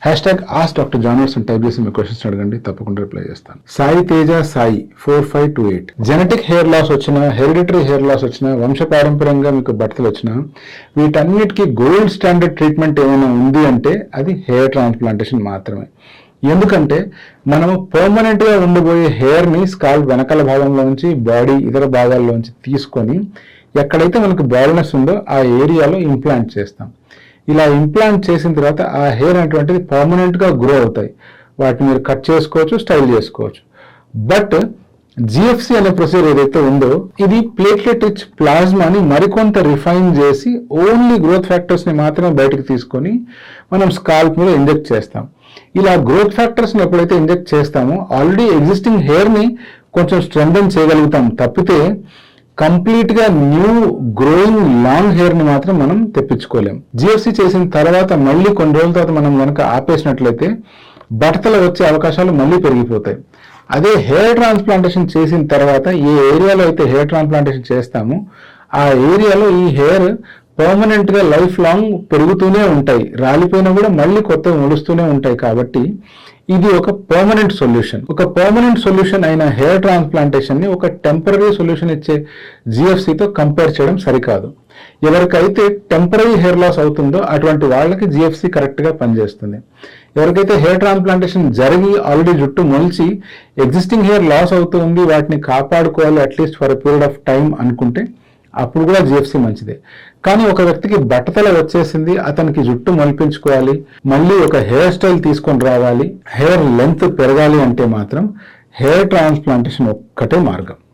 #AskDrJohnWatson type చేసి మీ questions అడగండి, తప్పకుండా రిప్లై చేస్తాను. Sai Teja Sai 4528. Genetic hair loss వచ్చినా, హెరిడిటరీ హెయిర్ లాస్ వచ్చినా, వంశపారంపర్యంగా మీకు బట్టలు వచ్చినా, వీటన్నిటికీ గోల్డ్ స్టాండర్డ్ ట్రీట్మెంట్ ఏమైనా ఉంది అంటే అది హెయిర్ ట్రాన్స్ప్లాంటేషన్ మాత్రమే. ఎందుకంటే మనము పర్మనెంట్ గా ఉండబోయే హెయిర్ ని స్కాల్ప్ వెనకాల భాగంలోంచి, బాడీ ఇతర భాగాల్లోంచి తీసుకొని ఎక్కడైతే మనకు బాల్నెస్ ఉందో ఆ ఏరియాలో ఇంప్లాంట్ చేస్తాం. ఇలా ఇంప్లాంట్ చేసిన తర్వాత ఆ హెయిర్ అనేటువంటిది పర్మనెంట్ గా గ్రో అవుతాయి. వాటిని మీరు కట్ చేసుకోవచ్చు, స్టైల్ చేసుకోవచ్చు. బట్ జిఎఫ్సి అనే ప్రొసీజర్ ఏదైతే ఉందో ఇది ప్లేట్లెట్ రిచ్ ప్లాస్మాని మరికొంత రిఫైన్ చేసి ఓన్లీ గ్రోత్ ఫ్యాక్టర్స్ ని మాత్రమే బయటకు తీసుకొని మనం స్కాల్ప్ మీద ఇంజెక్ట్ చేస్తాం. ఇలా గ్రోత్ ఫ్యాక్టర్స్ ని ఎప్పుడైతే ఇంజెక్ట్ చేస్తామో ఆల్రెడీ ఎగ్జిస్టింగ్ హెయిర్ ని కొంచెం స్ట్రెంథెన్ చేయగలుగుతాం తప్పితే కంప్లీట్ గా న్యూ గ్రోయింగ్ లాంగ్ హెయిర్ ని మాత్రం మనం తెప్పించుకోలేం. జిఎఫ్సి చేసిన తర్వాత మళ్ళీ కొన్ని రోజుల తర్వాత మనం కనుక ఆపేసినట్లయితే బట్టతల వచ్చే అవకాశాలు మళ్ళీ పెరిగిపోతాయి. అదే హెయిర్ ట్రాన్స్ప్లాంటేషన్ చేసిన తర్వాత ఏ ఏరియాలో అయితే హెయిర్ ట్రాన్స్ప్లాంటేషన్ చేస్తామో ఆ ఏరియాలో ఈ హెయిర్ పర్మనెంట్ గా లైఫ్ లాంగ్ పెరుగుతూనే ఉంటాయి, రాలిపోయినా కూడా మళ్ళీ కొత్తగా మొలుస్తూనే ఉంటాయి. కాబట్టి ఇది ఒక పర్మనెంట్ సొల్యూషన్. ఒక పర్మనెంట్ సొల్యూషన్ అయిన హెయిర్ ట్రాన్స్ప్లాంటేషన్ ని ఒక టెంపరీ సొల్యూషన్ ఇచ్చే జిఎఫ్సితో కంపేర్ చేయడం సరికాదు. ఎవరికైతే టెంపరీ హెయిర్ లాస్ అవుతుందో అటువంటి వాళ్ళకి జిఎఫ్సి కరెక్ట్ గా పనిచేస్తుంది. ఎవరికైతే హెయిర్ ట్రాన్స్ప్లాంటేషన్ జరిగి ఆల్రెడీ జుట్టు మొలిచి ఎగ్జిస్టింగ్ హెయిర్ లాస్ అవుతుంది, వాటిని కాపాడుకోవాలి at least for a period of time అనుకుంటే అప్పుడు కూడా జిఎఫ్సి మంచిదే. కానీ ఒక వ్యక్తికి బట్టతల వచ్చేసింది, అతనికి జుట్టు మొలిపించుకోవాలి, మళ్ళీ ఒక హెయిర్ స్టైల్ తీసుకొని రావాలి, హెయిర్ లెంత్ పెరగాలి అంటే మాత్రం హెయిర్ ట్రాన్స్ప్లాంటేషన్ ఒక్కటే మార్గం.